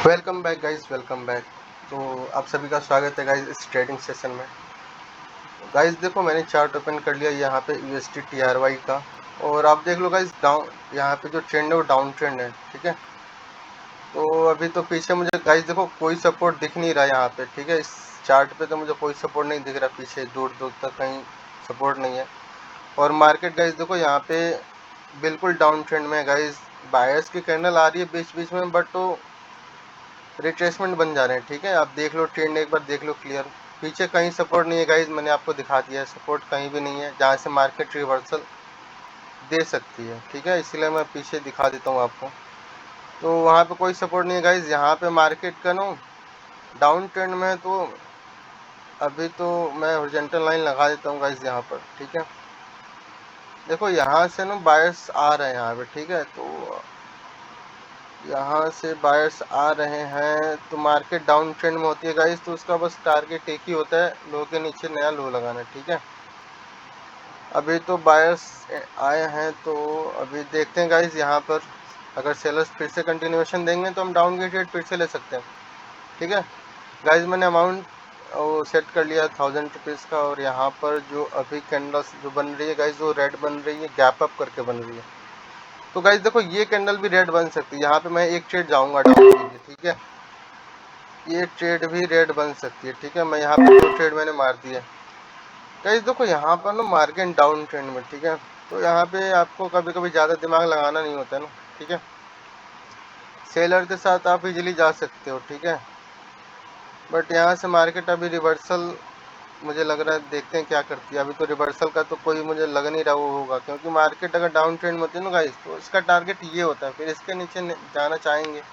Welcome back guys, welcome back. तो आप सभी का स्वागत है गाइस इस ट्रेडिंग सेशन में। गाइस देखो, मैंने चार्ट ओपन कर लिया यहाँ पे USD TRY का, और आप देख लो गाइस, डाउन यहाँ पे जो ट्रेंड है वो डाउन ट्रेंड है। ठीक है, तो अभी तो पीछे मुझे गाइस देखो कोई सपोर्ट दिख नहीं रहा यहाँ पे। ठीक है, इस चार्ट पे तो मुझे कोई सपोर्ट नहीं दिख रहा, पीछे दूर दूर तक कहीं सपोर्ट नहीं है। और मार्केट गाइस देखो यहाँ पे बिल्कुल डाउन ट्रेंड में है गाइस। बायर्स की कैंडल आ रही है बीच बीच में, बट तो रिट्रेसमेंट बन जा रहे हैं। ठीक है, आप देख लो ट्रेंड, एक बार देख लो क्लियर। पीछे कहीं सपोर्ट नहीं है गाइज, मैंने आपको दिखा दिया है, सपोर्ट कहीं भी नहीं है जहाँ से मार्केट रिवर्सल दे सकती है। ठीक है, इसलिए मैं पीछे दिखा देता हूँ आपको। तो वहाँ पे कोई सपोर्ट नहीं है गाइज, यहाँ पे मार्केट का नो डाउन ट्रेंड में है। तो अभी तो मैं हॉरिजॉन्टल लाइन लगा देता हूँ गाइज यहाँ पर। ठीक है, देखो यहाँ से ना बायर्स आ रहे हैं यहाँ पे। ठीक है, तो यहाँ से बायर्स आ रहे हैं तो मार्केट डाउन ट्रेंड में होती है गाइस, तो उसका बस टारगेट एक ही होता है, लो के नीचे नया लो लगाना। ठीक है, अभी तो बायर्स आए हैं, तो अभी देखते हैं गाइस यहाँ पर अगर सेलर्स फिर से कंटिन्यूएशन देंगे तो हम डाउन की ट्रेड फिर से ले सकते हैं। ठीक है गाइस, मैंने अमाउंट वो सेट कर लिया 1000 रुपीज़ का, और यहाँ पर जो अभी कैंडल्स जो बन रही है गाइस वो रेड बन रही है, गैप अप करके बन रही है। तो गाइस देखो ये कैंडल भी रेड बन सकती है, यहाँ पे मैं एक ट्रेड जाऊंगा डाउन के लिए। ठीक है, ये ट्रेड भी रेड बन सकती है। ठीक है, मैं यहाँ पे 2 ट्रेड मैंने मार दिया। गाइस देखो यहाँ पर ना मार्केट डाउन ट्रेंड में। ठीक है, तो यहाँ पे आपको कभी कभी ज़्यादा दिमाग लगाना नहीं होता है ना। ठीक है, सेलर के साथ आप इजीली जा सकते हो। ठीक है, बट यहाँ से मार्केट अभी रिवर्सल मुझे लग रहा है, देखते हैं क्या करती है। अभी तो रिवर्सल का तो कोई मुझे लग नहीं रहा वो होगा, क्योंकि मार्केट अगर डाउन ट्रेंड में होती है ना गाइस, तो इसका टारगेट ये होता है, फिर इसके नीचे जाना चाहेंगे।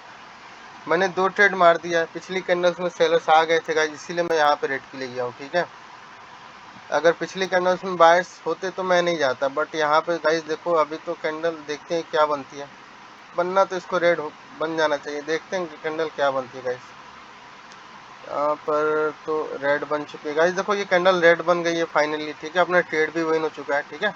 मैंने 2 ट्रेड मार दिया है, पिछली कैंडल्स में सेलर्स आ गए थे गाइस, इसीलिए मैं यहाँ पे रेड के लिए गया हूँ। ठीक है, अगर पिछली कैंडल्स में बायर्स होते तो मैं नहीं जाता, बट यहाँ पे गाइस देखो अभी तो कैंडल देखते हैं क्या बनती है। बनना तो इसको रेड बन जाना चाहिए, देखते हैं कि कैंडल क्या बनती है गाइस। यहाँ पर तो रेड बन चुकी है गाइस, देखो ये कैंडल रेड बन गई है फाइनली। ठीक है, अपना ट्रेड भी विन हो चुका है। ठीक है,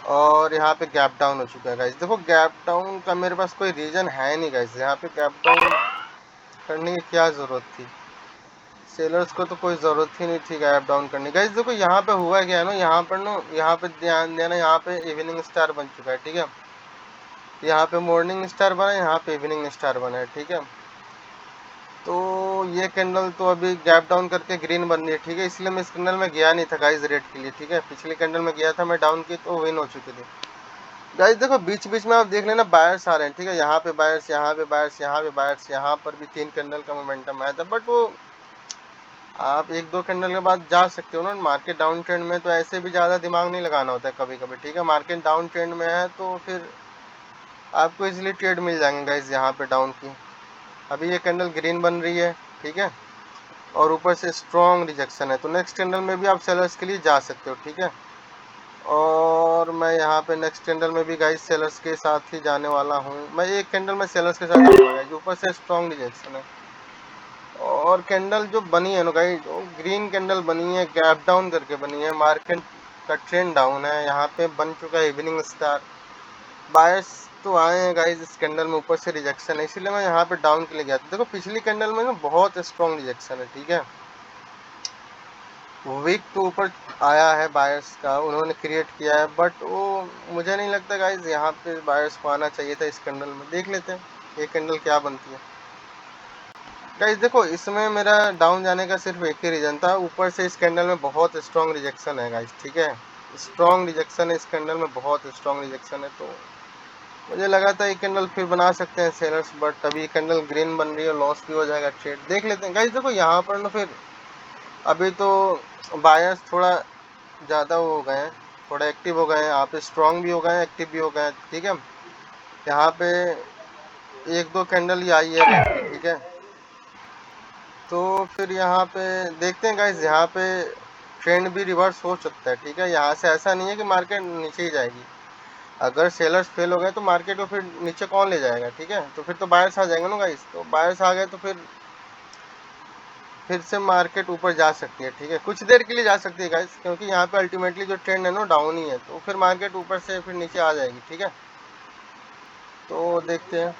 और यहाँ पे गैप डाउन हो चुका है गाइस। देखो गैप डाउन का मेरे पास कोई रीजन है नहीं गाइस, यहाँ पे गैप डाउन करने की क्या जरूरत थी, सेलर्स को तो कोई ज़रूरत ही नहीं थी गैप डाउन करने। गाइस देखो यहाँ पे हुआ क्या है ना, यहाँ पर ना, यहाँ पे ध्यान देना, यहाँ पे इवनिंग स्टार बन चुका है। ठीक है, यहाँ पे मॉर्निंग स्टार बना है, यहाँ पे इवनिंग स्टार बना है। ठीक है, तो ये कैंडल तो अभी गैप डाउन करके ग्रीन बन रही है। ठीक है, इसलिए मैं इस कैंडल में गया नहीं था गाइस रेड के लिए। ठीक है, पिछली कैंडल में गया था मैं डाउन की, तो विन हो चुकी थी। गाइस देखो बीच बीच में आप देख लेना बायर्स आ रहे हैं। ठीक है, यहाँ पे बायर्स, यहाँ पे बायर्स, यहाँ पे बायर्स, यहाँ पर भी 3 कैंडल का मोमेंटम आया था, बट वो आप 1-2 कैंडल के बाद जा सकते हो ना। मार्केट डाउन ट्रेंड में तो ऐसे भी ज़्यादा दिमाग नहीं लगाना होता है कभी कभी। ठीक है, मार्केट डाउन ट्रेंड में है तो फिर आपको इजीली ट्रेड मिल जाएंगे गाइस यहाँ पे डाउन की। अभी ये कैंडल ग्रीन बन रही है। ठीक है, और ऊपर से स्ट्रॉन्ग रिजेक्शन है, तो नेक्स्ट कैंडल में भी आप सेलर्स के लिए जा सकते हो। ठीक है, और मैं यहाँ पे नेक्स्ट कैंडल में भी गाइस सेलर्स के साथ ही जाने वाला हूँ। मैं एक कैंडल में सेलर्स के साथ जाऊँगा गाइस, ऊपर से स्ट्रॉन्ग रिजेक्शन है। और कैंडल जो बनी है ना गाइस, वो ग्रीन कैंडल बनी है, गैप डाउन करके बनी है, मार्केट का ट्रेंड डाउन है, यहाँ पे बन चुका है इवनिंग स्टार। बायर्स तो आए हैं गाइस इस कैंडल में, ऊपर से रिजेक्शन है, इसीलिए मैं यहाँ पे डाउन के लिए गया था। देखो पिछली कैंडल में ना बहुत स्ट्रॉन्ग रिजेक्शन है। ठीक है, वीक तो ऊपर आया है बायर्स का, उन्होंने क्रिएट किया है, बट वो मुझे नहीं लगता गाइस यहाँ पे बायर्स को आना चाहिए था इस कैंडल में। देख लेते हैं ये कैंडल क्या बनती है। गाइस देखो इसमें मेरा डाउन जाने का सिर्फ एक ही रीज़न था, ऊपर से इस कैंडल में बहुत स्ट्रॉन्ग रिजेक्शन है गाइस। ठीक है, स्ट्रॉन्ग रिजेक्शन है इस कैंडल में, बहुत स्ट्रॉन्ग रिजेक्शन है, तो मुझे लगा था ये कैंडल फिर बना सकते हैं सेलर्स, बट अभी कैंडल ग्रीन बन रही है, लॉस भी हो जाएगा ट्रेड। देख लेते हैं गाइस, देखो यहाँ पर ना फिर अभी तो बायर्स थोड़ा ज़्यादा वो हो गए हैं, थोड़ा एक्टिव हो गए हैं, यहाँ पे स्ट्रॉन्ग भी हो गए हैं, एक्टिव भी हो गए हैं। ठीक है, यहाँ पे 1-2 कैंडल ही आई है रेड की। ठीक है, तो फिर यहाँ पे देखते हैं गाइस, यहाँ पे ट्रेंड भी रिवर्स हो सकता है। ठीक है, यहाँ से ऐसा नहीं है कि मार्केट नीचे ही जाएगी, अगर सेलर्स फेल हो गए तो मार्केट को फिर नीचे कौन ले जाएगा। ठीक है, तो फिर तो बायर्स आ जाएंगे ना गाइस, तो बायर्स आ गए तो फिर से मार्केट ऊपर जा सकती है। ठीक है, कुछ देर के लिए जा सकती है गाइस, क्योंकि यहाँ पे अल्टीमेटली जो ट्रेंड है ना डाउन ही है, तो फिर मार्केट ऊपर से फिर नीचे आ जाएगी। ठीक है, तो देखते हैं।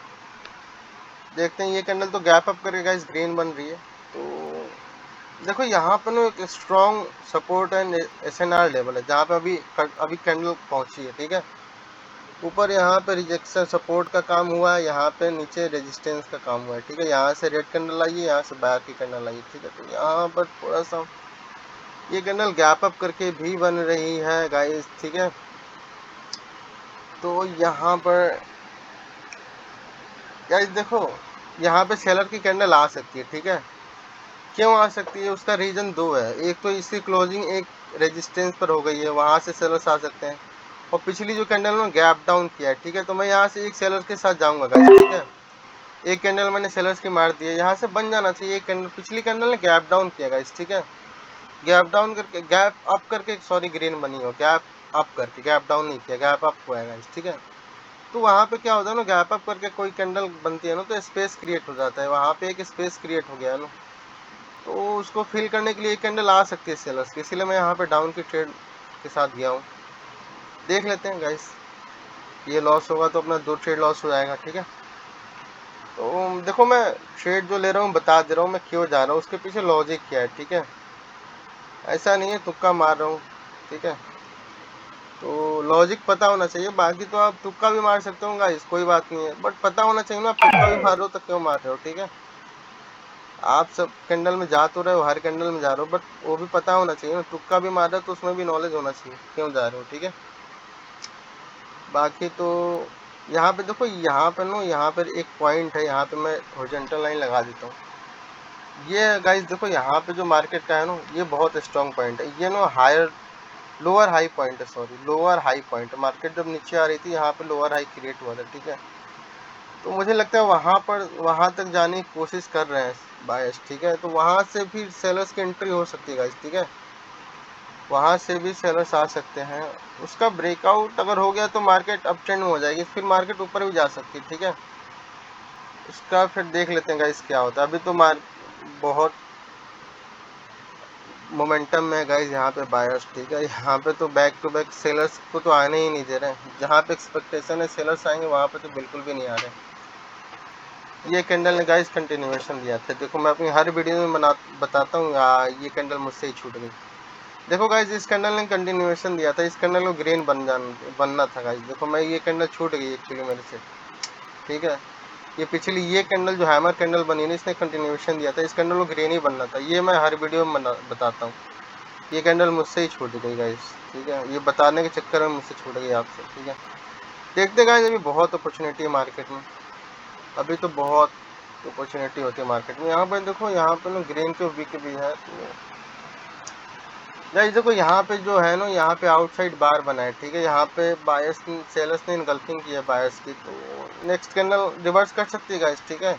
देखते हैं ये कैंडल तो गैप अप करेगा, इस ग्रीन बन रही है। तो देखो यहाँ पर ना एक strong support and SNR level है जहाँ पे अभी कैंडल पहुंची है, ठीक है। ऊपर यहाँ पे रिजेक्शन सपोर्ट का काम हुआ है, यहाँ पे नीचे रेजिस्टेंस का काम हुआ है, ठीक है। यहाँ से रेड कैंडल आई है, यहाँ से बायर की कैंडल आई है, ठीक है। तो यहाँ पर थोड़ा सा ये कैंडल गैप अप करके भी बन रही है गाइस, ठीक है। तो यहाँ पर गाइस देखो यहाँ पे सेलर की कैंडल आ सकती है, ठीक है। क्यों आ सकती है, उसका रीजन दो है। एक तो इसकी क्लोजिंग एक रेजिस्टेंस पर हो गई है, वहां से सेलर्स आ सकते हैं। और पिछली जो कैंडल में गैप डाउन किया है, ठीक है। तो मैं यहाँ से एक सेलर के साथ जाऊंगा गाइस, ठीक है। एक कैंडल मैंने सेलर्स की मार दी है, यहाँ से बन जाना चाहिए। एक कैंडल पिछली कैंडल ने गैप डाउन किया गाइस, ठीक है। गैप डाउन करके गैप अप करके सॉरी ग्रीन बनी हो, गैप अप करके गैप डाउन नहीं किया, गैप अप हुआ है गाइस, ठीक है। तो वहाँ पे क्या होता है ना, गैप अप करके कोई कैंडल बनती है ना तो स्पेस क्रिएट हो जाता है, वहाँ पे एक स्पेस क्रिएट हो गया है ना। तो उसको फिल करने के लिए एक कैंडल आ सकती है सेलर्स की, इसीलिए मैं यहाँ पे डाउन की ट्रेड के साथ गया हूँ। देख लेते हैं गाइस, ये लॉस होगा तो अपना 2 ट्रेड लॉस हो जाएगा, ठीक है। तो देखो मैं ट्रेड जो ले रहा हूँ बता दे रहा हूँ मैं क्यों जा रहा हूँ, उसके पीछे लॉजिक क्या है, ठीक है। ऐसा नहीं है तुक्का मार रहा हूँ, ठीक है। तो लॉजिक पता होना चाहिए, बाकी तो आप तुक्का भी मार सकते हो गाइस, कोई बात नहीं है, बट पता होना चाहिए ना, आप तुक्का भी मार रहे हो तो क्यों मार रहे हो, ठीक है। आप सब कैंडल में जा तो रहे हो, हर कैंडल में जा रहे हो, बट वो भी पता होना चाहिए ना, तुक्का भी मार रहे हो तो उसमें भी नॉलेज होना चाहिए क्यों जा रहे हो, ठीक है। बाकी तो यहाँ पे देखो, यहाँ पे ना यहाँ पर एक पॉइंट है, यहाँ पे मैं हॉरिजॉन्टल लाइन लगा देता हूँ। ये गाइस देखो यहाँ पे जो मार्केट का है ना, ये बहुत स्ट्रॉन्ग पॉइंट है, ये ना हायर लोअर हाई पॉइंट है, sorry lower high point. Market जब नीचे आ रही थी यहाँ पे लोअर हाई क्रिएट हुआ था, ठीक है। तो मुझे लगता है वहां तक जाने की कोशिश कर रहे हैं बायर्स, ठीक है। तो वहां से भी सेलर्स की एंट्री हो सकती है गाइस, ठीक है। वहां से भी सेलर्स आ सकते हैं, उसका ब्रेकआउट अगर हो गया तो मार्केट अप ट्रेंड में हो जाएगी, फिर मार्केट ऊपर भी जा सकती है, ठीक है। उसका फिर देख लेते हैं गाइस क्या होता है। अभी तो बहुत मोमेंटम में गाइस यहाँ पे बायर्स, ठीक है। यहाँ पे तो बैक टू बैक सेलर्स को तो आने ही नहीं दे रहे हैं, जहाँ पे एक्सपेक्टेशन है सेलर्स आएंगे वहाँ पे तो बिल्कुल भी नहीं आ रहे। ये कैंडल ने गाइस कंटिन्यूएशन दिया था, देखो मैं अपनी हर वीडियो में बताता हूँ ये कैंडल मुझसे ही छूट गई। देखो गाइस इस कैंडल ने कंटिन्यूएशन दिया था, इस कैंडल को ग्रीन बनना था गाइस। देखो मैं ये कैंडल छूट गई एक्चुअली मेरे से, ठीक है। ये पिछली ये कैंडल जो हैमर कैंडल बनी ना, इसने कंटिन्यूएशन दिया था, इस कैंडल को ग्रीन ही बनना था, ये मैं हर वीडियो में बताता हूँ। ये कैंडल मुझसे ही छूट गई गाइस, ठीक है। ये बताने के चक्कर में मुझसे छूट गई आपसे, ठीक है। देखते गाइस अभी बहुत अपॉर्चुनिटी है मार्केट में, अभी तो बहुत अपॉर्चुनिटी होती है मार्केट में। यहाँ पर देखो यहाँ पे ना ग्रीन के वीक भी है, तो गाइस देखो यहाँ पे जो है ना, यहाँ पे आउटसाइड बार बना है, ठीक है। यहाँ पे बायर्स सेलर्स ने इनगल्फिंग की है बायर्स की, तो नेक्स्ट कैंडल रिवर्स कर सकती है गाइस, ठीक है।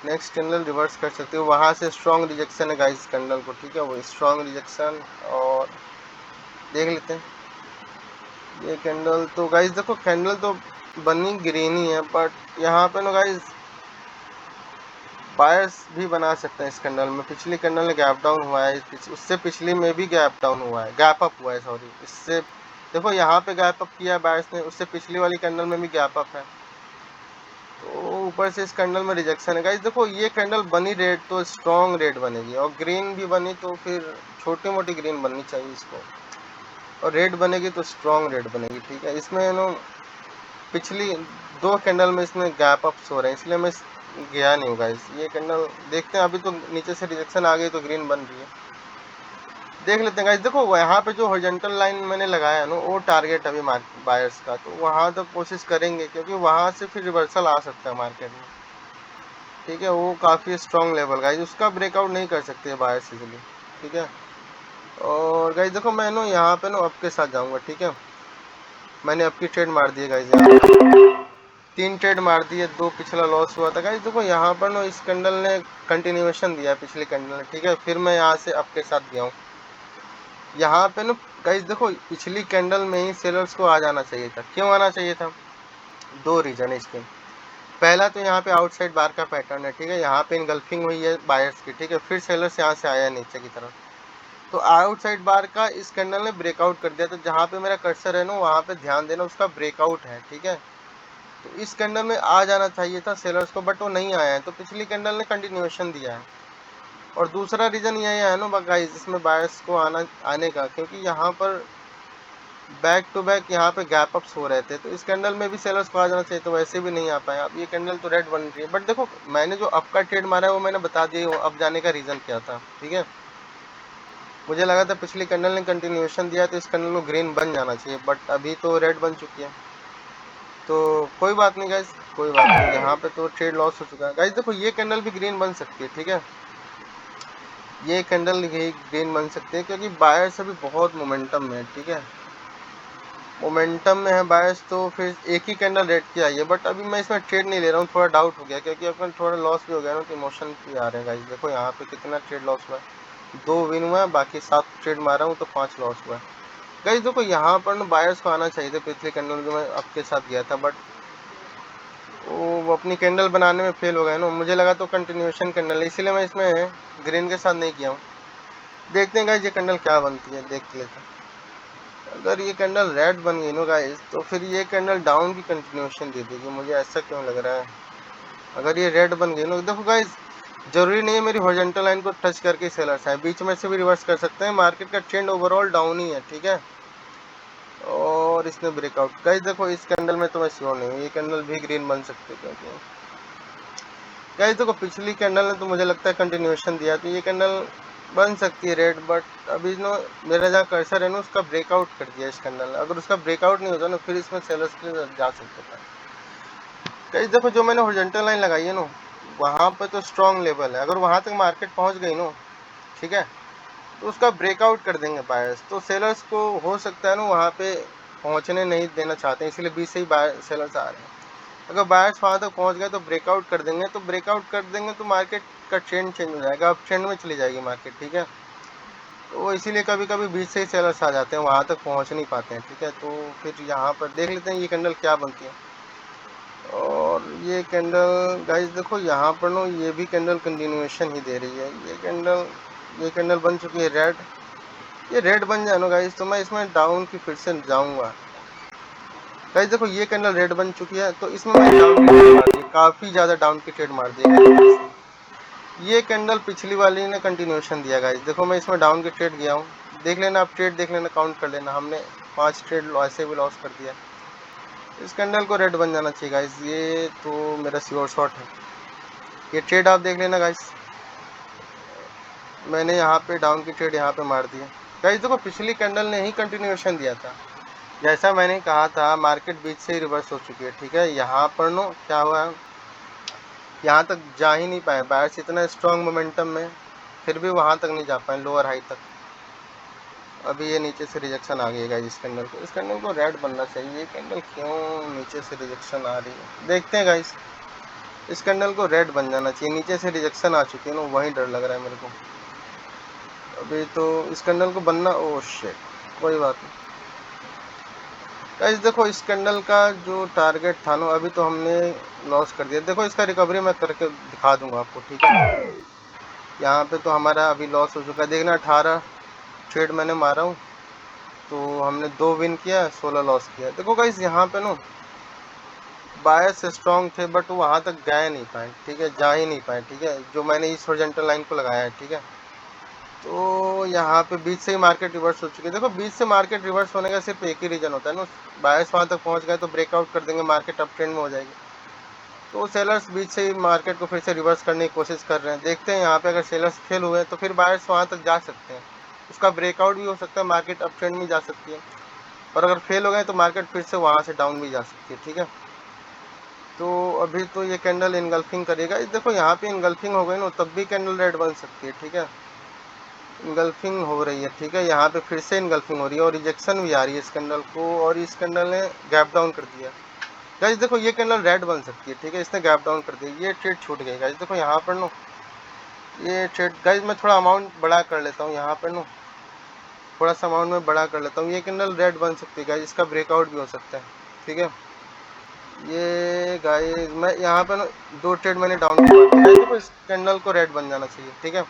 नेक्स्ट कैंडल रिवर्स कर सकती है, वहाँ से स्ट्रॉन्ग रिजेक्शन है गाइस कैंडल को, ठीक है। वो स्ट्रॉन्ग रिजेक्शन, और देख लेते हैं ये कैंडल। तो गाइस देखो कैंडल तो बनी ग्रीन ही है, बट यहाँ पे ना गाइस बायर्स भी बना सकते हैं इस कैंडल में। पिछली कैंडल में गैप डाउन हुआ है, उससे पिछली में भी गैप डाउन हुआ है, गैप अप हुआ है सॉरी। इससे देखो यहाँ पे गैप अप किया बायर्स ने, उससे पिछली वाली कैंडल में भी गैप अप है, तो ऊपर से इस कैंडल में रिजेक्शन है गाइस। देखो ये कैंडल बनी रेड तो स्ट्रॉन्ग रेड बनेगी, और ग्रीन भी बनी तो फिर छोटी मोटी ग्रीन बननी चाहिए इसको, और रेड बनेगी तो स्ट्रॉन्ग रेड बनेगी, ठीक है। इसमें नो पिछली 2 कैंडल में इसमें गैप अप्स हो रहे हैं, इसलिए मैं गया नहीं हूँ गाइस। ये कैंडल देखते हैं, अभी तो नीचे से रिजेक्शन आ गई तो ग्रीन बन रही है, देख लेते हैं गाइस। देखो यहाँ पे जो हॉरिजॉन्टल लाइन मैंने लगाया है ना, वो टारगेट अभी बायर्स का, तो वहाँ तक कोशिश करेंगे, क्योंकि वहाँ से फिर रिवर्सल आ सकता है मार्केट में, ठीक है। वो काफ़ी स्ट्रॉन्ग लेवल गाइस, उसका ब्रेकआउट नहीं कर सकते बायर्स इजीली, ठीक है। और गाइस देखो मैं ना यहाँ पे ना आपके साथ जाऊँगा, ठीक है। मैंने आपकी ट्रेड मार दी है गाइस, यहाँ 3 ट्रेड मार दिए, 2 पिछला लॉस हुआ था गाइस। देखो यहाँ पर ना इस कैंडल ने कंटिन्यूएशन दिया है पिछली कैंडल ने, ठीक है। फिर मैं यहाँ से आपके साथ गया हूँ, यहाँ पे ना गाइस देखो पिछली कैंडल में ही सेलर्स को आ जाना चाहिए था। क्यों आना चाहिए था, 2 रीजन है इसके। पहला तो यहाँ पे आउटसाइड बार का पैटर्न है, ठीक है। यहाँ पे इनगल्फिंग हुई है बायर्स की, ठीक है। फिर सेलर्स यहाँ से आया नीचे की तरफ, तो आउटसाइड बार का इस कैंडल ने ब्रेकआउट कर दिया। तो जहाँ पे मेरा कर्सर है ना, वहाँ पे ध्यान देना, उसका ब्रेकआउट है, ठीक है। तो इस कैंडल में आ जाना चाहिए था सेलर्स को, बट वो नहीं आया है, तो पिछली कैंडल ने कंटिन्यूएशन दिया है। और दूसरा रीज़न ये है ना गाइस इसमें बायर्स को आने का, क्योंकि यहाँ पर बैक टू बैक यहाँ पे गैप अप्स हो रहे थे, तो इस कैंडल में भी सेलर्स को आ जाना चाहिए, तो वैसे भी नहीं आ पाया। अब ये कैंडल तो रेड बन रही है, बट देखो मैंने जो अप का ट्रेड मारा है वो मैंने बता दिया अब जाने का रीज़न क्या था, ठीक है। मुझे लगा था पिछली कैंडल ने कंटिन्यूएशन दिया तो इस कैंडल को ग्रीन बन जाना चाहिए, बट अभी तो रेड बन चुकी है। तो कोई बात नहीं गाइज, कोई बात नहीं, यहाँ पे तो ट्रेड लॉस हो चुका है। गाइज देखो ये कैंडल भी ग्रीन बन सकती है, ठीक है, ये कैंडल भी ग्रीन बन सकती है, क्योंकि बायर्स अभी बहुत मोमेंटम में है, ठीक है, मोमेंटम में है बायर्स। तो फिर एक ही कैंडल रेड की आई है, बट अभी मैं इसमें ट्रेड नहीं ले रहा हूँ, थोड़ा डाउट हो गया, क्योंकि अपन थोड़ा लॉस भी हो गया ना, तो इमोशन भी आ रहे हैं गाइज। देखो यहाँ पे कितना ट्रेड लॉस हुआ है, 2 विन हुआ है, बाकी 7 ट्रेड मारा हूँ तो 5 लॉस हुआ है। गाइज देखो यहाँ पर ना बायर्स को आना चाहिए था, पिछले कैंडल जो मैं आपके साथ गया था, बट वो अपनी कैंडल बनाने में फेल हो गए ना। मुझे लगा तो कंटिन्यूएशन कैंडल है, इसीलिए मैं इसमें ग्रीन के साथ नहीं किया हूँ। देखते हैं गाइज ये कैंडल क्या बनती है, देख लेते हैं। अगर ये कैंडल रेड बन गई ना गाइज, तो फिर ये कैंडल डाउन की कंटिन्यूएशन दे देगी, मुझे ऐसा क्यों लग रहा है। अगर ये रेड बन गई ना, देखो गाइज जरूरी नहीं है मेरी हॉरिजॉन्टल लाइन को टच करके सेलर्स है, बीच में से भी रिवर्स कर सकते हैं। मार्केट का ट्रेंड ओवरऑल डाउन ही है, ठीक है, और इसने ब्रेकआउट। गाइज देखो इस कैंडल में तो मैं श्योर नहीं हूँ, ये कैंडल भी ग्रीन बन सकती है, क्योंकि गाइज देखो पिछली कैंडल ने तो मुझे लगता है कंटिन्यूएशन दिया, तो ये कैंडल बन सकती है रेड, बट अभी नो मेरा जहाँ कर्सर है ना उसका ब्रेकआउट कर दिया इस कैंडल ने। अगर उसका ब्रेकआउट नहीं होता ना फिर इसमें सेलर्स के लिए जा सकता था। गाइस देखो जो मैंने हॉरिजॉन्टल लाइन लगाई है ना वहाँ पे तो स्ट्रॉन्ग लेवल है, अगर वहाँ तक मार्केट पहुँच गई ना, ठीक है, तो उसका ब्रेकआउट कर देंगे बायर्स, तो सेलर्स को हो सकता है ना वहाँ पे पहुँचने नहीं देना चाहते हैं, इसलिए बीच से ही बायर सेलर्स आ रहे हैं। अगर बायर्स वहाँ तक पहुँच गए तो ब्रेकआउट कर देंगे, तो ब्रेकआउट कर देंगे तो मार्केट का ट्रेंड चेंज हो जाएगा, अब ट्रेंड में चली जाएगी मार्केट, ठीक है। तो इसीलिए कभी कभी बीच से ही सेलर्स आ जाते हैं, वहाँ तक पहुँच नहीं पाते हैं, ठीक है। तो फिर यहाँ पर देख लेते हैं ये कैंडल क्या बनती है। और ये कैंडल गाइस देखो यहाँ पर नो ये भी कैंडल कंटिन्यूएशन ही दे रही है, ये कैंडल बन चुकी है रेड। ये रेड बन जाए ना गाइस तो मैं इसमें डाउन की फिर से जाऊँगा। गाइस देखो ये कैंडल रेड बन चुकी है, तो इसमें मैं डाउन की ट्रेड मार दी, काफ़ी ज़्यादा डाउन की ट्रेड मार दी। ये कैंडल पिछली वाली ने कंटिन्यूएशन दिया गाइस, देखो मैं इसमें डाउन की ट्रेड गया हूँ, देख लेना आप, ट्रेड देख लेना, काउंट कर लेना, हमने 5 ट्रेड ऐसे भी लॉस कर दिया। इस कैंडल को रेड बन जाना चाहिए गाइस, ये तो मेरा श्योर शॉट है। ये ट्रेड आप देख लेना गाइस, मैंने यहाँ पे डाउन की ट्रेड यहाँ पे मार दी है। गाइस देखो पिछली कैंडल ने ही कंटिन्यूएशन दिया था, जैसा मैंने कहा था मार्केट बीच से ही रिवर्स हो चुकी है, ठीक है। यहाँ पर नो क्या हुआ है, यहाँ तक जा ही नहीं पाए बायर्स, इतना स्ट्रॉन्ग मोमेंटम में फिर भी वहाँ तक नहीं जा पाए, लोअर हाई तक। अभी ये नीचे से रिजेक्शन आ गई गाइस, इस कैंडल को रेड बनना चाहिए। ये कैंडल क्यों नीचे से रिजेक्शन आ रही है, देखते हैं गाइस। इस कैंडल को रेड बन जाना चाहिए, नीचे से रिजेक्शन आ चुकी है ना, वहीं डर लग रहा है मेरे को। अभी तो इस कैंडल को बनना, ओह शिट, कोई बात नहीं गाइस। देखो इस कैंडल का जो टारगेट था ना अभी तो हमने लॉस कर दिया। देखो इसका रिकवरी मैं करके दिखा दूंगा आपको, ठीक है। यहाँ पे तो हमारा अभी लॉस हो चुका है, देखना 18 ट्रेड मैंने मारा हूँ, तो हमने 2 विन किया, 16 लॉस किया। देखो गाइस यहाँ पे ना बायर्स स्ट्रॉन्ग थे, बट वो वहाँ तक गए नहीं पाए, ठीक है, जा ही नहीं पाए, ठीक है, जो मैंने इस हॉरिजॉन्टल लाइन को लगाया है, ठीक है। तो यहाँ पे बीच से ही मार्केट रिवर्स हो चुकी है। देखो बीच से मार्केट रिवर्स होने का सिर्फ एक ही रीजन होता है ना, बायर्स वहाँ तक पहुँच गए तो ब्रेकआउट कर देंगे, मार्केट अप ट्रेंड में हो जाएगी। तो सेलर्स बीच से ही मार्केट को फिर से रिवर्स करने की कोशिश कर रहे हैं, देखते हैं यहाँ पे अगर सेलर्स फेल हुए तो फिर बायर्स वहाँ तक जा सकते हैं, उसका ब्रेकआउट भी हो सकता है, मार्केट अप ट्रेंड में जा सकती है। और अगर फेल हो गए तो मार्केट फिर से वहाँ से डाउन भी जा सकती है, ठीक है। तो अभी तो ये कैंडल इनगल्फिंग करेगा, देखो यहाँ पे इनगल्फिंग हो गई ना तब भी कैंडल रेड बन सकती है, ठीक है। इनगल्फिंग हो रही है, ठीक है, यहाँ पे फिर से इनगल्फिंग हो रही है और रिजेक्शन भी आ रही है इस कैंडल को, और इस कैंडल ने गैप डाउन कर दिया। गाइस देखो ये कैंडल रेड बन सकती है, ठीक है, इसने गैप डाउन कर दिया, ये ट्रेड छूट गई गाइस। देखो यहाँ पर नो ये ट्रेड गाइस मैं थोड़ा अमाउंट बड़ा कर लेता हूँ, यहाँ पर नो थोड़ा सा अमाउंट में बड़ा कर लेता हूँ, ये कैंडल रेड बन सकती है गाइस, इसका ब्रेकआउट भी हो सकता है, ठीक है। ये गाइस मैं यहाँ पे ना 2 ट्रेड मैंने डाउन किया, देखो इस कैंडल को रेड बन जाना चाहिए, ठीक है।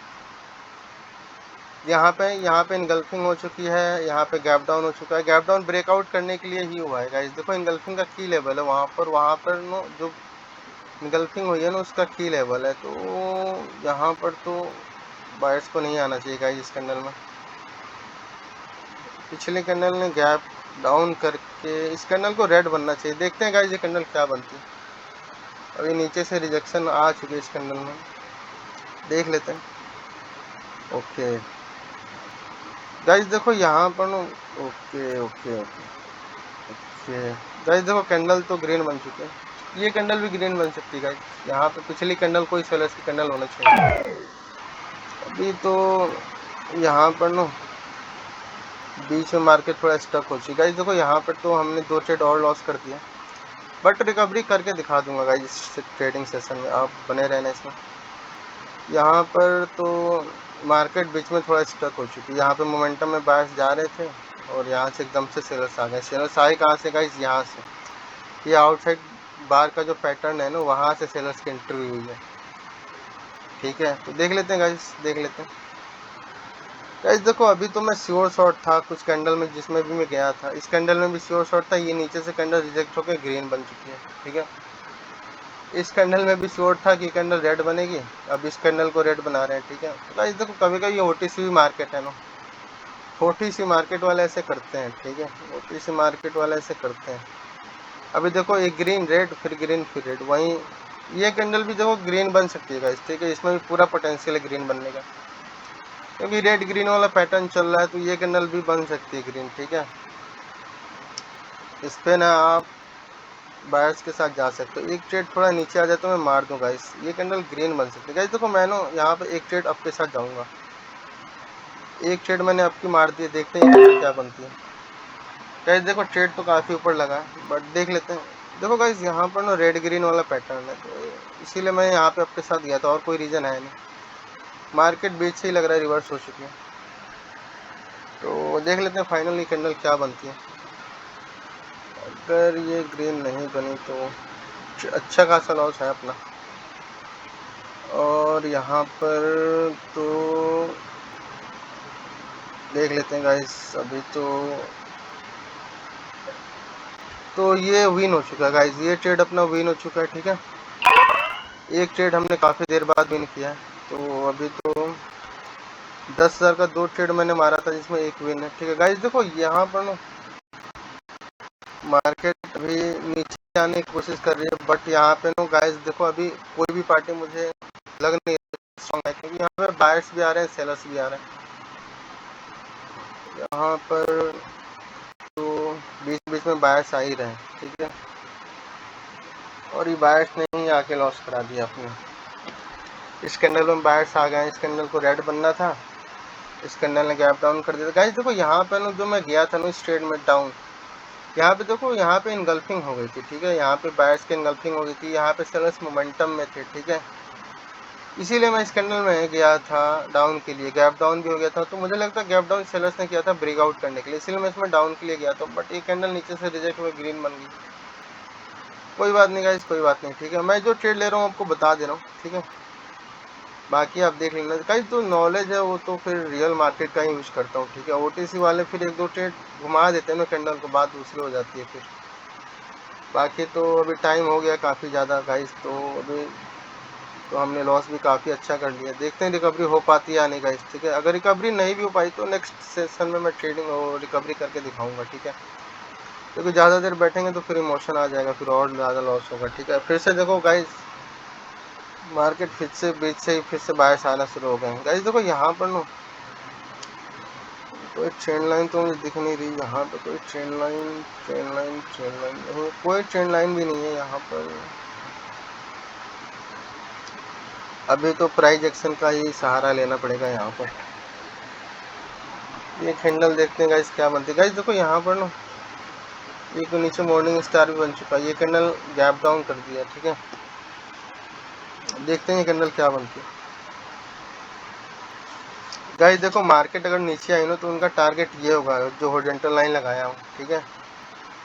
यहाँ पे इनगल्फिंग हो चुकी है, यहाँ पे गैप डाउन हो चुका है। गैप डाउन ब्रेकआउट करने के लिए ही हुआ है गाइस। देखो इनगल्फिंग का की लेवल है वहाँ पर नो जो इनगल्फिंग हुई है ना उसका की लेवल है, तो यहाँ पर तो बायर्स को नहीं आना चाहिए गाइस इस कैंडल में। पिछले कैंडल ने गैप डाउन करके इस कैंडल को रेड बनना चाहिए। देखते हैं गाइस ये कैंडल क्या बनती है। अभी नीचे से रिजेक्शन आ चुकी है इस कैंडल में, देख लेते हैं। ओके गाइस देखो यहाँ पर no okay okay okay okay guys देखो कैंडल तो ग्रीन बन चुके हैं, ये कैंडल भी ग्रीन बन सकती है गाइस। यहाँ पे पिछली कैंडल कोई सेलर्स की कैंडल होना चाहिए। अभी तो यहाँ पर नो बीच में मार्केट थोड़ा स्टक हो चुकी है गाइस। देखो यहाँ पर तो हमने 2 ट्रेड और लॉस कर दिया, बट रिकवरी करके दिखा दूंगा गाइस इस ट्रेडिंग सेशन में, आप बने रहना इसमें। यहाँ पर तो मार्केट बीच में थोड़ा स्टक हो चुकी है। यहाँ पे मोमेंटम में बायर्स जा रहे थे और यहाँ से एकदम से सेलर्स आ गए। सेलर्स आए कहाँ से गाइस? यहाँ से, ये आउटसाइड बार का जो पैटर्न है ना वहाँ से सेलर्स की एंट्री हुई है। ठीक है, तो देख लेते हैं गाइस, देख लेते हैं गाइस। देखो अभी तो मैं श्योर शॉर्ट था कुछ कैंडल में जिसमें भी मैं गया था, इस कैंडल में भी श्योर शॉर्ट था। ये नीचे से कैंडल रिजेक्ट होकर ग्रीन बन चुकी है। ठीक है, इस कैंडल में भी श्योर था कि कैंडल रेड बनेगी, अब इस कैंडल को रेड बना रहे हैं। ठीक है, तो गाइस देखो कभी कभी ये ओटीसी मार्केट है ना, ओटीसी मार्केट वाले ऐसे करते हैं। ठीक है, ओटीसी मार्केट वाले ऐसे करते हैं। अभी देखो एक ग्रीन रेड फिर ग्रीन फिर रेड, वहीं ये कैंडल भी देखो ग्रीन बन सकती है गाइस। ठीक है, इसमें भी पूरा पोटेंशियल है ग्रीन बनने का, क्योंकि रेड ग्रीन वाला पैटर्न चल रहा है, तो ये कैंडल भी बन सकती है ग्रीन। ठीक है, इस पे ना आप बायर्स के साथ जा सकते हो। एक ट्रेड थोड़ा नीचे आ जाए तो मैं मार दूं गाइस, ये कैंडल ग्रीन बन सकती है गाइस। देखो मैं ना यहाँ पे एक ट्रेड अप के साथ जाऊंगा, एक ट्रेड मैंने अप की मार दी है, देखते हैं ये क्या बनती है गाइस। देखो ट्रेड तो काफ़ी ऊपर लगा है, बट देख लेते हैं। देखो गाइस यहाँ पर ना रेड ग्रीन वाला पैटर्न है, तो इसीलिए मैं यहाँ पे आपके साथ गया था, और कोई रीज़न है नहीं। मार्केट बीच से ही लग रहा है रिवर्स हो चुकी है, तो देख लेते हैं फाइनली कैंडल क्या बनती है। अगर ये ग्रीन नहीं बनी तो अच्छा खासा लॉस है अपना। और यहाँ पर तो देख लेते हैं गाइस। अभी तो ये विन हो चुका है गाइस, ये ट्रेड अपना विन हो चुका है। ठीक है, एक ट्रेड हमने काफ़ी देर बाद विन किया है, तो अभी तो 10,000 का 2 ट्रेड मैंने मारा था जिसमें एक विन है। ठीक है गाइस, देखो यहाँ पर ना मार्केट अभी नीचे आने की कोशिश कर रही है, बट यहाँ पे नो गाइस देखो अभी कोई भी पार्टी मुझे लग नहीं स्ट्रॉन्ग है, क्योंकि यहाँ पे बायर्स भी आ रहे हैं सेलर्स भी आ रहे हैं। यहाँ पर तो बीच बीच में बायर्स आ ही रहे हैं। ठीक है, और ये बायर्स ने ही आके लॉस करा दिया अपने। इस कैंडल में बायर्स आ गए, इस कैंडल को रेड बनना था, इस कैंडल ने गैप डाउन कर दिया। गाइस देखो यहाँ पे ना जो मैं गया था ना इस ट्रेड में डाउन, यहाँ पे देखो यहाँ पे इनगल्फिंग हो गई थी। ठीक है, यहाँ पे बायर्स की इनगल्फिंग हो गई थी, यहाँ पे सेलर्स मोमेंटम में थे। ठीक है, इसीलिए मैं इस कैंडल में गया था डाउन के लिए, गैप डाउन भी हो गया था, तो मुझे लगता है गैप डाउन सेलर्स ने किया था ब्रेकआउट करने के लिए, इसीलिए मैं इसमें डाउन के लिए गया था। बट ये कैंडल नीचे से रिजेक्ट हुआ ग्रीन बन गई। कोई बात नहीं गाइस, कोई बात नहीं। ठीक है, मैं जो ट्रेड ले रहा हूँ आपको बता दे रहा हूँ। ठीक है, बाकी आप देख लेना गाइस, जो नॉलेज है वो तो फिर रियल मार्केट का ही यूज करता हूँ। ठीक है, ओटीसी वाले फिर एक दो ट्रेड घुमा देते हैं ना कैंडल को, बात दूसरी हो जाती है फिर। बाकी तो अभी टाइम हो गया काफ़ी ज़्यादा गाइस, तो अभी तो हमने लॉस भी काफ़ी अच्छा कर लिया। देखते हैं रिकवरी हो पाती है या नहीं गाइस। ठीक है, अगर रिकवरी नहीं भी हो पाई तो नेक्स्ट सेशन में मैं ट्रेडिंग और रिकवरी करके दिखाऊंगा। ठीक है, क्योंकि ज़्यादा देर बैठेंगे तो फिर इमोशन आ जाएगा, फिर और ज़्यादा लॉस होगा। ठीक है, फिर से देखो गाइस मार्केट फिर से बीच से ही फिर से बायर्स आना शुरू हो गए गाइस। देखो यहाँ पर ना कोई ट्रेंड लाइन तो मुझे दिख नहीं रही, यहाँ पे कोई ट्रेंड लाइन नहीं, कोई ट्रेंड लाइन भी नहीं है यहाँ पर। अभी तो प्राइस एक्शन का ही सहारा लेना पड़ेगा यहाँ पर। ये कैंडल देखते हैं गाइस क्या बनती है। गाइस देखो यहाँ पर ना एक तो नीचे मॉर्निंग स्टार भी बन चुका है, ये कैंडल गैप डाउन कर दिया। ठीक है, देखते हैं ये कैंडल क्या बनती है। गाइस देखो मार्केट अगर नीचे आई ना तो उनका टारगेट ये होगा जो हॉरिजॉन्टल लाइन लगाया हूँ। ठीक है,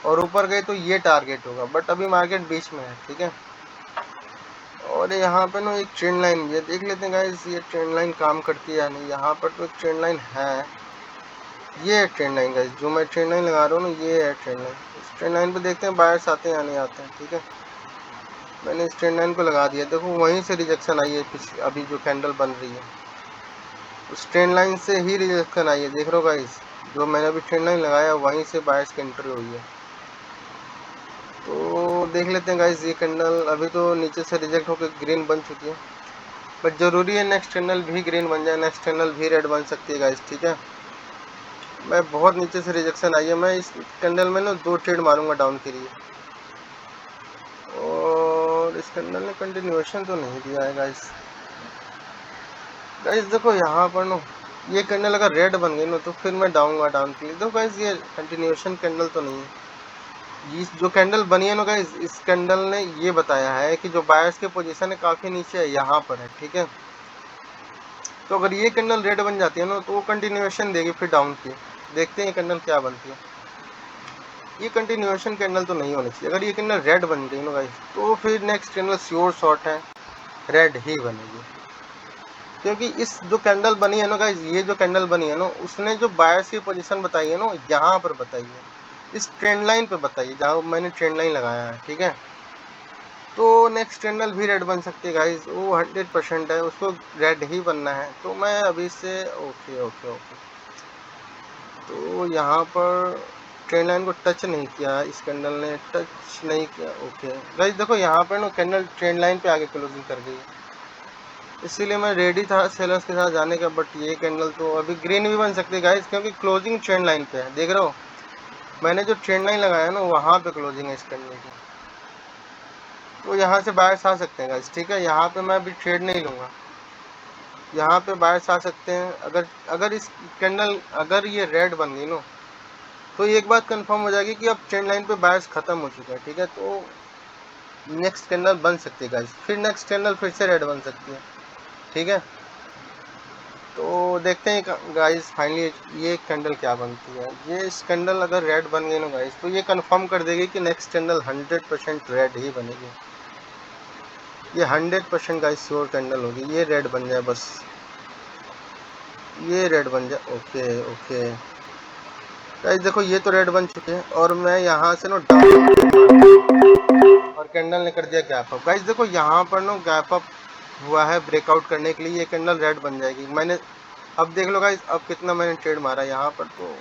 और ऊपर गए तो ये टारगेट होगा, बट अभी मार्केट बीच में है। ठीक है, और यहाँ पे ना एक ट्रेंड लाइन भी है, देख लेते हैं गाइस ये ट्रेंड लाइन काम करती है या नहीं। यहाँ पर तो एक ट्रेंड लाइन है, ये है ट्रेंड लाइन गाइस, जो मैं ट्रेंड लाइन लगा रहा हूँ ना, ये है ट्रेंड लाइन। इस ट्रेंड लाइन पे देखते हैं बायर्स आते हैं या नहीं आते हैं। ठीक है, मैंने इस ट्रेंड लाइन को लगा दिया, देखो वहीं से रिजेक्शन आई है, अभी जो कैंडल बन रही है उस ट्रेंड लाइन से ही रिजेक्शन आई है, देख रहे हो गाइस। जो मैंने अभी ट्रेंड लाइन लगाया वहीं से बायर्स की एंट्री हुई है। तो देख लेते हैं गाइस, ये कैंडल अभी तो नीचे से रिजेक्ट होकर ग्रीन बन चुकी है, बट जरूरी है नेक्स्ट कैंडल भी ग्रीन बन जाए, नेक्स्ट कैंडल भी रेड बन सकती है गाइस। ठीक है, मैं बहुत नीचे से रिजेक्शन आई है, मैं इस कैंडल में ना 2 ट्रेड मारूंगा डाउन के लिए। और इस कैंडल ने कंटिन्यूएशन तो नहीं दिया है गाइस। गाइस देखो यहाँ पर ना ये कैंडल अगर रेड बन गई ना तो फिर मैं डाऊंगा डाउन के लिए। देखो गाइस ये कंटिन्यूएशन कैंडल तो नहीं है, ये जो कैंडल बनी है ना गाइस, इस कैंडल ने ये बताया है कि जो बायर्स की पोजीशन है काफ़ी नीचे है, यहाँ पर है। ठीक है, तो अगर ये कैंडल रेड बन जाती है ना तो वो कंटिन्यूएशन देगी फिर डाउन की। देखते हैं ये कैंडल क्या बनती है। ये कंटिन्यूएशन कैंडल तो नहीं होनी चाहिए। अगर ये कैंडल रेड बन गई ना गाइस तो फिर नेक्स्ट कैंडल श्योर शॉट है रेड ही बनेगी, क्योंकि इस जो कैंडल बनी है ना गाइस, ये जो कैंडल बनी है ना उसने जो बायर्स की पोजीशन बताई है ना यहाँ पर बताई है, इस ट्रेंड लाइन पे बताई है जहाँ मैंने ट्रेंड लाइन लगाया है। ठीक है, तो नेक्स्ट कैंडल भी रेड बन सकती है गाइस, वो 100% है, उसको रेड ही बनना है। तो मैं अभी से ओके ओके ओके, तो यहाँ पर ट्रेंड लाइन को टच नहीं किया, इस कैंडल ने टच नहीं किया। ओके गाइस देखो यहाँ पर ना कैंडल ट्रेंड लाइन पे आगे क्लोजिंग कर गई, इसीलिए मैं रेडी था सेलर्स के साथ जाने का। बट ये कैंडल तो अभी ग्रीन भी बन सकती है गाइस, क्योंकि क्लोजिंग ट्रेंड लाइन पे है, देख रहे हो मैंने जो ट्रेंड लाइन लगाया है ना वहाँ पे क्लोजिंग है इस कैंडल की। तो यहाँ से बायर्स आ सकते हैं गाइस। ठीक है, यहाँ पे मैं अभी ट्रेड नहीं लूँगा, यहाँ पे बायर्स आ सकते हैं। अगर अगर इस कैंडल अगर ये रेड बन गई ना तो एक बात कंफर्म हो जाएगी कि अब ट्रेंड लाइन पे बायर्स खत्म हो चुका है। ठीक है, तो नेक्स्ट कैंडल बन सकती है गाइस, फिर नेक्स्ट कैंडल फिर से रेड बन सकती है। ठीक है, तो देखते हैं गाइस फाइनली ये कैंडल क्या बनती है। ये इस कैंडल अगर रेड बन गई ना गाइस तो ये कंफर्म कर देगी कि नेक्स्ट कैंडल 100% रेड ही बनेगी। ये 100% गाइस श्योर कैंडल होगी, ये रेड बन जाए बस, ये रेड बन जाए। ओके ओके गाइस देखो ये तो रेड बन चुके हैं और मैं यहाँ से ना डाउन और कैंडल ने कर दिया गैप अप। गाइस देखो यहाँ पर ना गैप अप हुआ है ब्रेकआउट करने के लिए, ये कैंडल रेड बन जाएगी। मैंने अब देख लो गाइस अब कितना मैंने ट्रेड मारा यहाँ पर, तो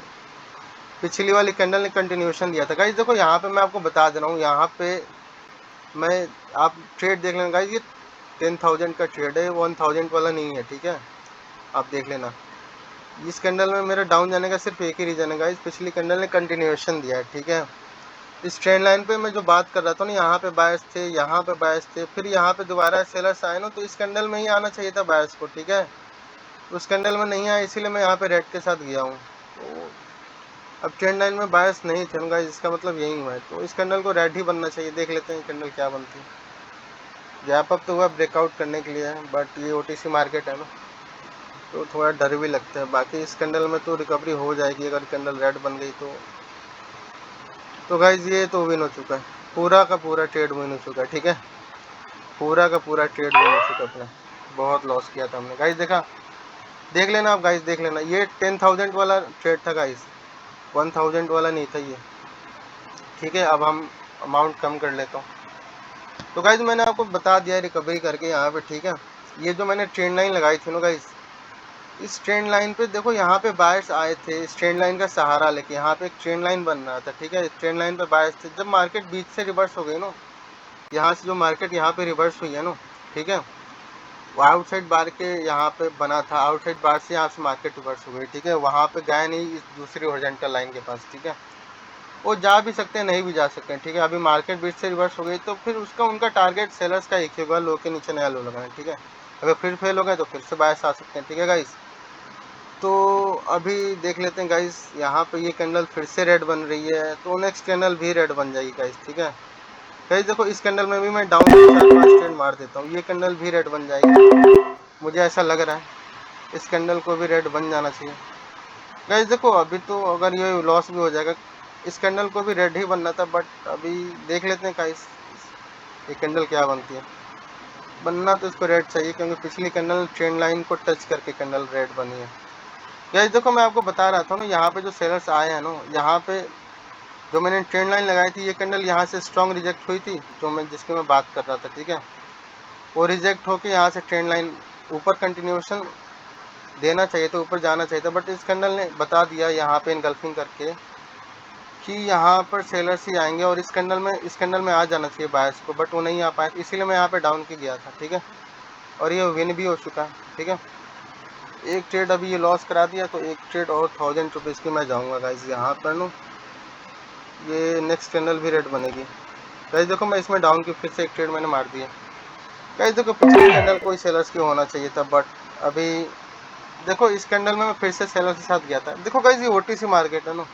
पिछली वाली कैंडल ने कंटिन्यूएशन दिया था। गाइस देखो यहाँ पे मैं आपको बता दे रहा हूँ, यहाँ पे मैं आप ट्रेड देख लेना गाइस, ये 10,000 का ट्रेड है, 1000 वाला नहीं है। ठीक है, आप देख लेना। इस कैंडल में मेरा डाउन जाने का सिर्फ एक ही रीज़न है गाइस, पिछली कैंडल ने कंटिन्यूएशन दिया है। ठीक है, इस ट्रेंड लाइन पे मैं जो बात कर रहा था ना, यहाँ पे बायर्स थे, यहाँ पे बायर्स थे, फिर यहाँ पे दोबारा सेलर्स आए ना, तो इस कैंडल में ही आना चाहिए था बायर्स को। ठीक है, उस कैंडल में नहीं आया, इसीलिए मैं यहाँ पे रेड के साथ गया हूँ। तो अब ट्रेंड लाइन में बायर्स नहीं थे गाइस, इसका मतलब यही हुआ है, तो इस कैंडल को रेड ही बनना चाहिए। देख लेते हैं कैंडल क्या बनती है। गैप अप तो हुआ ब्रेकआउट करने के लिए है, बट ये OTC मार्केट है ना तो थोड़ा डर भी लगता है। बाकी इस कैंडल में तो रिकवरी हो जाएगी अगर कैंडल रेड बन गई तो गाइज ये तो विन हो चुका है, पूरा का पूरा ट्रेड विन हो चुका है। ठीक है, पूरा का पूरा ट्रेड विन हो चुका है अपना, बहुत लॉस किया था हमने गाइज। देखा, देख लेना आप गाइज, देख लेना ये 10,000 वाला ट्रेड था गाइज, 1000 वाला नहीं था ये। ठीक है, अब हम अमाउंट कम कर लेता हूँ। तो गाइज मैंने आपको बता दिया रिकवरी करके यहाँ पे। ठीक है, ये जो मैंने ट्रेंड लाइन लगाई थी ना गाइज, इस ट्रेंड लाइन पे देखो यहाँ पे बायर्स आए थे, इस ट्रेंड लाइन का सहारा लेके यहाँ पे एक ट्रेंड लाइन बन रहा था। ठीक है, इस ट्रेंड लाइन पे बायर्स थे, जब मार्केट बीच से रिवर्स हो गई ना, यहाँ से जो मार्केट यहाँ पे रिवर्स हुई है ना, ठीक है, वो आउटसाइड बार के यहाँ पे बना था, आउटसाइड बार से यहाँ से मार्केट रिवर्स हो गई। ठीक है, वहाँ पे गए नहीं इस दूसरी हॉरिजॉन्टल लाइन के पास। ठीक है, वो जा भी सकते हैं नहीं भी जा सकते हैं। ठीक है, अभी मार्केट बीच से रिवर्स हो गई तो फिर उसका उनका टारगेट सेलर्स का एक ही होगा, लो के नीचे नया लो लगाना। ठीक है, अगर फिर फेल हो गए तो फिर से बायर्स आ सकते हैं। ठीक है गाइस, तो अभी देख लेते हैं गाइस, यहाँ पे ये कैंडल फिर से रेड बन रही है तो नेक्स्ट कैंडल भी रेड बन जाएगी गाइस। ठीक है गाइस, देखो इस कैंडल में भी मैं डाउन 4-5 ट्रेंड मार देता हूँ, ये कैंडल भी रेड बन जाएगी, मुझे ऐसा लग रहा है इस कैंडल को भी रेड बन जाना चाहिए। गाइस देखो अभी तो अगर ये लॉस भी हो जाएगा, इस कैंडल को भी रेड ही बनना था, बट अभी देख लेते हैं गाइस ये कैंडल क्या बनती है। बनना तो इसको रेड चाहिए, क्योंकि पिछली कैंडल ट्रेंड लाइन को टच करके कैंडल रेड बनी है। गाइस देखो मैं आपको बता रहा था ना, यहाँ पे जो सेलर्स आए हैं ना, यहाँ पे जो मैंने ट्रेंड लाइन लगाई थी, ये कैंडल यहाँ से स्ट्रॉन्ग रिजेक्ट हुई थी, जो मैं जिसकी मैं बात कर रहा था, ठीक है। वो रिजेक्ट होके यहाँ से ट्रेंड लाइन ऊपर कंटिन्यूएशन देना चाहिए था, ऊपर जाना चाहिए था, बट इस कैंडल ने बता दिया यहाँ पे इनगल्फिंग करके कि यहाँ पर सेलर्स ही आएंगे, और इस कैंडल में आ जाना चाहिए बायर्स को, बट वो नहीं आ पाए, इसीलिए मैं यहाँ पे डाउन की गया था, ठीक है। और ये विन भी हो चुका है, ठीक है। एक ट्रेड अभी ये लॉस करा दिया, तो एक ट्रेड और 1000 रुपीज़ की मैं जाऊँगा गाइज यहाँ पर ना। ये नेक्स्ट कैंडल भी रेड बनेगी गाइज। देखो मैं इसमें डाउन की फिर से एक ट्रेड मैंने मार दिया गाइज। देखो पिछली कैंडल कोई सेलर्स की होना चाहिए था, बट अभी देखो इस कैंडल में मैं फिर से सेलर्स के साथ गया था। देखो गाइज ये ओटीसी मार्केट है ना,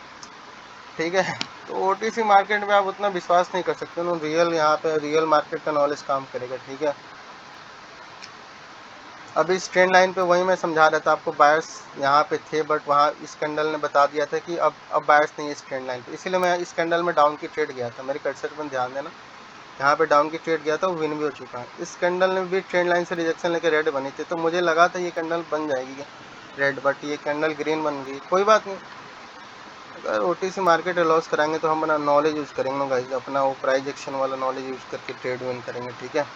ठीक है। तो ओटीसी मार्केट में आप उतना विश्वास नहीं कर सकते ना, रियल यहाँ पे रियल मार्केट का नॉलेज काम करेगा, ठीक है। अभी इस ट्रेंड लाइन पे वही मैं समझा रहा था आपको, बायर्स यहाँ पे थे, बट वहाँ इस कैंडल ने बता दिया था कि अब बायर्स नहीं है इस ट्रेंड लाइन पे, इसीलिए मैं इस कैंडल में डाउन की ट्रेड गया था। मेरे कर्सर पर ध्यान देना, यहाँ पे डाउन की ट्रेड गया था, वो विन भी हो चुका है। इस कैंडल ने भी ट्रेंड लाइन से रिजेक्शन लेकर रेड बनी थी, तो मुझे लगा था ये कैंडल बन जाएगी रेड, बट ये कैंडल ग्रीन बन गई। कोई बात नहीं, अगर ओटीसी मार्केट लॉस कराएंगे तो हम अपना नॉलेज यूज़ करेंगे ना गाइस, अपना वो प्राइस एक्शन वाला नॉलेज यूज़ करके ट्रेड विन करेंगे, ठीक है।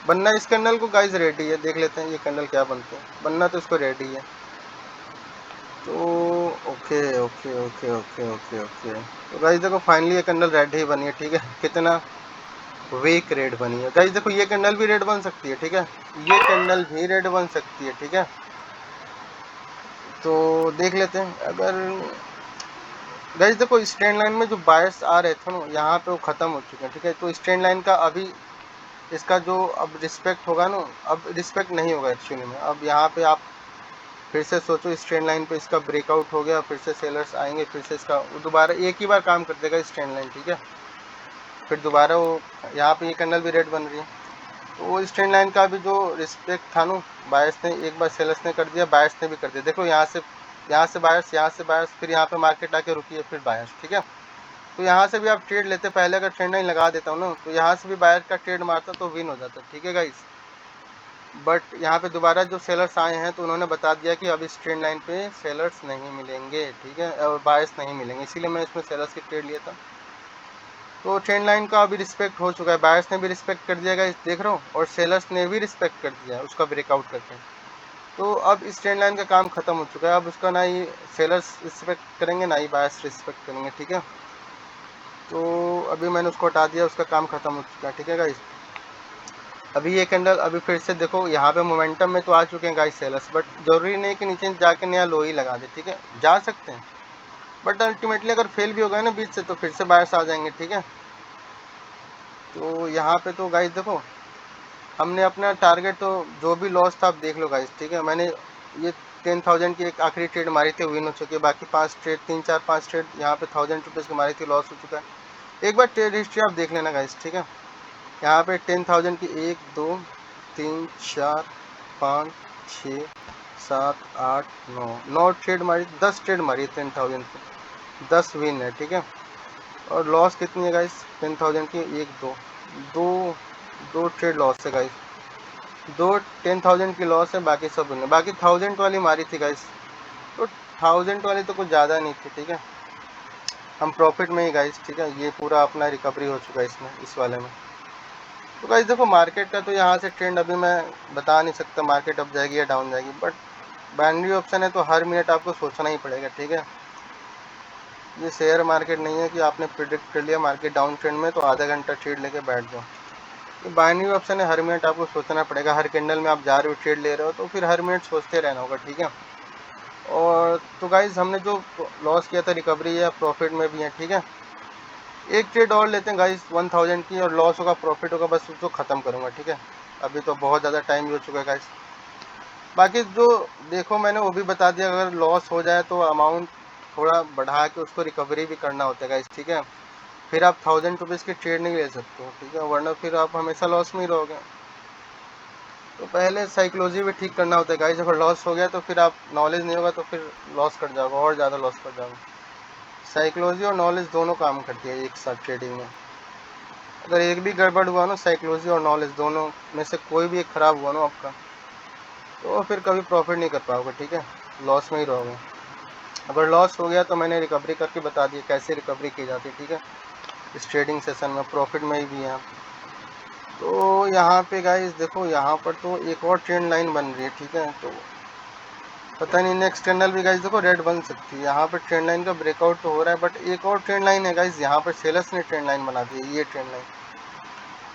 बनना इस कैंडल को गाइस रेडी है, देख लेते हैं ये कैंडल क्या बनते हैं। बनना तो इसको रेडी है, तो okay okay okay okay okay okay. तो गाइस देखो फाइनली ये कैंडल रेड ही बनी है, ठीक है। कितना वीक रेड बनी है गाइस। देखो ये कैंडल भी रेड बन सकती है, ठीक है। ये कैंडल भी रेड बन सकती है, ठीक है। तो देख लेते हैं। अगर गाइस देखो इस ट्रेंड लाइन में जो बायर्स आ रहे थे ना, यहाँ पे वो ख़त्म हो चुके हैं, ठीक है। तो इस ट्रेंड लाइन का अभी इसका जो अब रिस्पेक्ट होगा ना, अब रिस्पेक्ट नहीं होगा एक्चुअली में। अब यहाँ पे आप फिर से सोचो, इस ट्रेंड लाइन पे इसका ब्रेकआउट हो गया, फिर से सेलर्स आएंगे, फिर से इसका दोबारा एक ही बार काम कर देगा इस ट्रेंड लाइन, ठीक है। फिर दोबारा वो यहाँ पे ये कैंडल भी रेड बन रही है, तो वो इस ट्रेंड लाइन का भी जो रिस्पेक्ट था ना, बायर्स ने एक बार सेलर्स ने कर दिया, बायर्स ने भी कर दिया। देखो यहाँ से बायर्स, यहाँ से बायर्स, फिर यहाँ पे मार्केट आके रुकी है, फिर बायर्स, ठीक है। तो यहाँ से भी आप ट्रेड लेते, पहले अगर ट्रेंड लाइन लगा देता हूँ ना, तो यहाँ से भी बायर का ट्रेड मारता तो विन हो जाता, ठीक है गाइस। बट यहाँ पे दोबारा जो सेलर्स आए हैं, तो उन्होंने बता दिया कि अब इस ट्रेंड लाइन पे सेलर्स नहीं मिलेंगे, ठीक है, और बायर्स नहीं मिलेंगे, इसीलिए मैं इसमें सेलर्स की ट्रेड लिया था। तो ट्रेंड लाइन का अभी रिस्पेक्ट हो चुका है, बायर्स ने भी रिस्पेक्ट कर दिया गाइस, देख रहा हूँ, और सेलर्स ने भी रिस्पेक्ट कर दिया उसका ब्रेकआउट करके। तो अब इस ट्रेंड लाइन का काम खत्म हो चुका है, अब उसका ना ही सेलर्स रिस्पेक्ट करेंगे ना ही बायर्स रिस्पेक्ट करेंगे, ठीक है। तो अभी मैंने उसको हटा दिया, उसका काम खत्म हो चुका है, ठीक है गाइस। अभी ये कैंडल अभी फिर से देखो यहाँ पे मोमेंटम में तो आ चुके हैं गाइस सेलर्स, बट जरूरी नहीं कि नीचे जाके नया लो ही लगा दे, ठीक है। जा सकते हैं, बट अल्टीमेटली अगर फेल भी हो गए ना बीच से, तो फिर से बायर्स आ जाएंगे, ठीक है। तो यहाँ पे तो गाइस देखो हमने अपना टारगेट, तो जो भी लॉस था आप देख लो गाइस, ठीक है। मैंने ये 10,000 की एक आखिरी ट्रेड मारी थी, विन हो चुकी है। बाकी 5 ट्रेड, 3 4 5 ट्रेड यहाँ पे 1000 रुपीज़ की मारी थी, लॉस हो चुका है। एक बार ट्रेड हिस्ट्री आप देख लेना गाइस, ठीक है। यहाँ पे 10,000 की 1 2 3 4 5 6 7 8 9 ट्रेड मारी, 10 ट्रेड मारी 10,000 की, 10 विन है, ठीक है। और लॉस कितनी है गाइस 10,000 की, 1 2 दो दो ट्रेड लॉस है गाइस, दो 10,000 की लॉस है, बाकी सब विन है। बाकी 1000 वाली मारी थी गाइस, तो 1000 वाली तो कुछ ज़्यादा नहीं थी, ठीक है। हम प्रॉफिट में ही गाइस, ठीक है। ये पूरा अपना रिकवरी हो चुका है इसमें, इस वाले में। तो गाइस देखो मार्केट का तो यहाँ से ट्रेंड अभी मैं बता नहीं सकता मार्केट अप जाएगी या डाउन जाएगी, बट बाइनरी ऑप्शन है, तो हर मिनट आपको सोचना ही पड़ेगा, ठीक है। ये शेयर मार्केट नहीं है कि आपने प्रिडिक्ट कर लिया मार्केट डाउन ट्रेंड में तो आधा घंटा ट्रेड लेके बैठ जाओ। ये बाइनरी ऑप्शन है, हर मिनट आपको सोचना पड़ेगा। हर कैंडल में आप जा रहे हो ट्रेड ले रहे हो, तो फिर हर मिनट सोचते रहना होगा, ठीक है। और तो गाइज हमने जो लॉस किया था रिकवरी या प्रॉफिट में भी है, ठीक है। एक ट्रेड और लेते हैं गाइस 1000 की, और लॉस होगा प्रॉफिट होगा, बस उसको ख़त्म करूँगा, ठीक है। अभी तो बहुत ज़्यादा टाइम हो चुका है गाइस। बाकी जो देखो मैंने वो भी बता दिया, अगर लॉस हो जाए तो अमाउंट थोड़ा बढ़ा के उसको रिकवरी भी करना होता है गाइस, ठीक है। फिर आप 1000 रुपीज़ की ट्रेड नहीं ले सकते हो, ठीक है, वरना फिर आप हमेशा लॉस में ही रहोगे। तो पहले साइकोलॉजी भी ठीक करना होता है गाइस। अगर लॉस हो गया तो फिर आप नॉलेज नहीं होगा तो फिर लॉस कर जाओगे, और ज़्यादा लॉस कर जाओगे। साइकोलॉजी और नॉलेज दोनों काम करती है एक साथ ट्रेडिंग में। अगर एक भी गड़बड़ हुआ ना, साइकोलॉजी और नॉलेज दोनों में से कोई भी एक ख़राब हुआ ना आपका, तो फिर कभी प्रॉफिट नहीं कर पाओगे, ठीक है, लॉस में ही रहोगे। अगर लॉस हो गया तो मैंने रिकवरी करके बता दिया कैसे रिकवरी की जाती है, ठीक है, इस ट्रेडिंग सेशन में प्रॉफिट में ही भी है। तो यहाँ पे गाइस देखो, यहाँ पर तो एक और ट्रेंड लाइन बन रही है, ठीक है, तो पता नहीं नेक्स्ट कैंडल भी गाइस देखो रेड बन सकती है। यहाँ पे ट्रेंड लाइन का ब्रेकआउट तो हो रहा है, बट एक और ट्रेंड लाइन है गाइस, यहाँ पर सेलर्स ने ट्रेंड लाइन बना दी है, ये ट्रेंड लाइन।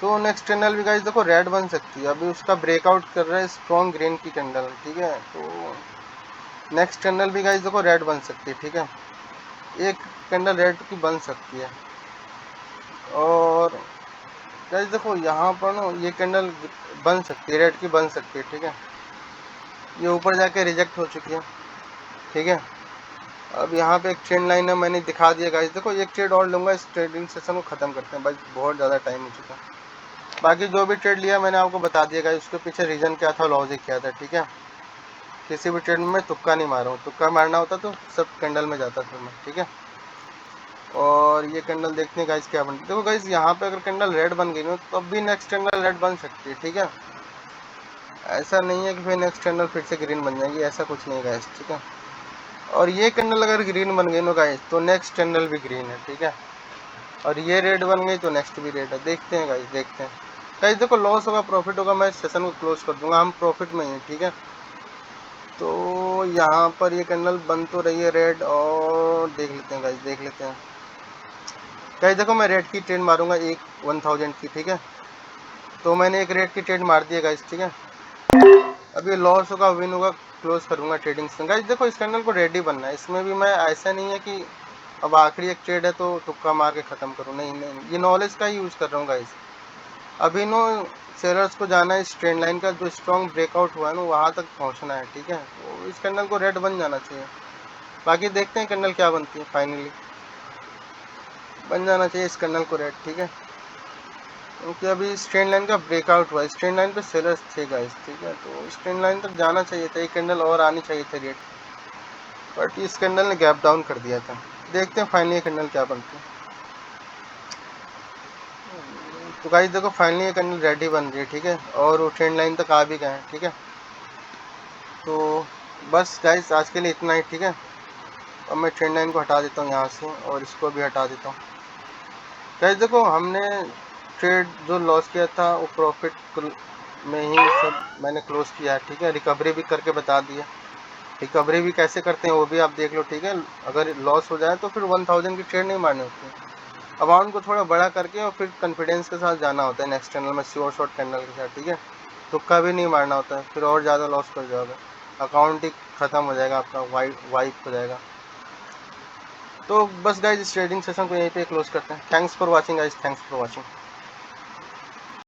तो नेक्स्ट कैंडल भी गाइस देखो रेड बन सकती है। अभी उसका ब्रेकआउट कर रहा है स्ट्रॉन्ग ग्रीन की कैंडल, ठीक है, तो नेक्स्ट कैंडल भी गाइस देखो रेड बन सकती है, ठीक है, एक कैंडल रेड की बन सकती है। और गाइस देखो यहाँ पर ना ये कैंडल बन सकती है, रेड की बन सकती है, ठीक है, ये ऊपर जाके रिजेक्ट हो चुकी है, ठीक है। अब यहाँ पे एक ट्रेंड लाइन है, मैंने दिखा दिया गाइस। देखो एक ट्रेड और लूँगा, इस ट्रेडिंग सेशन को ख़त्म करते हैं भाई, बहुत ज़्यादा टाइम हो चुका है। बाकी जो भी ट्रेड लिया मैंने आपको बता दिया गाइस, उसके पीछे रीज़न क्या था, लॉजिक क्या था, ठीक है। किसी भी ट्रेड में मैं तुक्का नहीं मारा हूँ, तुक्का मारना होता तो सब कैंडल में जाता फिर मैं, ठीक है। और ये कैंडल देखते हैं गाइस क्या बनती है। देखो गाइस यहाँ पे अगर कैंडल रेड बन गई ना, तो अब भी नेक्स्ट कैंडल रेड बन सकती है, ठीक है। ऐसा नहीं है कि फिर नेक्स्ट कैंडल फिर से ग्रीन बन जाएगी, ऐसा कुछ नहीं गाइस, ठीक है। और ये कैंडल अगर ग्रीन बन गई ना गाइस, तो नेक्स्ट कैंडल भी ग्रीन है, ठीक है। और ये रेड बन गई तो नेक्स्ट भी रेड है। देखते हैं गाइस, देखते हैं गाइस। देखो लॉस होगा प्रॉफिट होगा, मैं सेशन को क्लोज कर दूंगा, हम प्रॉफिट में ही हैं, ठीक है। तो यहाँ पर ये कैंडल बन तो रही है रेड, और देख लेते हैं गाइस, देख लेते हैं गाइस। देखो मैं रेड की ट्रेड मारूंगा एक 1000 की, ठीक है। तो मैंने एक रेड की ट्रेड मार दी है गाइस, ठीक है। अब ये लॉस होगा विन होगा, क्लोज करूंगा ट्रेडिंग से गाइस। देखो इस कैंडल को रेडी बनना है, इसमें भी मैं ऐसा नहीं है कि अब आखिरी एक ट्रेड है तो तुक्का मार के ख़त्म करूँ, नहीं नहीं, ये नॉलेज का ही यूज़ कर रहा हूँ गाइस। अभी नो सेलर्स को जाना है इस ट्रेंड लाइन का जो स्ट्रॉन्ग ब्रेकआउट हुआ है ना, वहाँ तक पहुँचना है, ठीक है। तो इस कैंडल को रेड बन जाना चाहिए। बाकी देखते हैं कैंडल क्या बनती है, फाइनली बन जाना चाहिए इस कैंडल को रेड, ठीक है। क्योंकि अभी इस ट्रेंड लाइन का ब्रेकआउट हुआ है, इस ट्रेंड लाइन पे सेलर्स थे गाइस, ठीक है। तो इस ट्रेंड लाइन तक जाना चाहिए था, एक कैंडल और आनी चाहिए थी रेड, बट इस कैंडल ने गैप डाउन कर दिया था। देखते हैं फाइनली कैंडल क्या बनती है। तो गाइस देखो फाइनली ये कैंडल रेडी बन रही है, ठीक है, और वो ट्रेंड लाइन तक आ भी गए हैं, ठीक है। तो बस गाइस आज के लिए इतना ही, ठीक है। अब मैं ट्रेंड लाइन को हटा देता हूँ यहाँ से, और इसको भी हटा देता हूँ। गाइस देखो हमने ट्रेड जो लॉस किया था वो प्रॉफिट में ही सब मैंने क्लोज किया है, ठीक है। रिकवरी भी करके बता दिया, रिकवरी भी कैसे करते हैं वो भी आप देख लो, ठीक है। अगर लॉस हो जाए तो फिर 1000 की ट्रेड नहीं मारनी होती है, अमाउंट को थोड़ा बड़ा करके और फिर कॉन्फिडेंस के साथ जाना होता है नेक्स्ट कैंडल में, श्योर शॉर्ट कैंडल के साथ, ठीक है। तुक्का भी नहीं मारना होता है, फिर और ज़्यादा लॉस कर जाओगे, अकाउंट ही ख़त्म हो जाएगा आपका, वाइप हो जाएगा। तो बस गाइज इस ट्रेडिंग सेशन को यहीं पे क्लोज करते हैं। Thanks for watching guys, thanks for watching.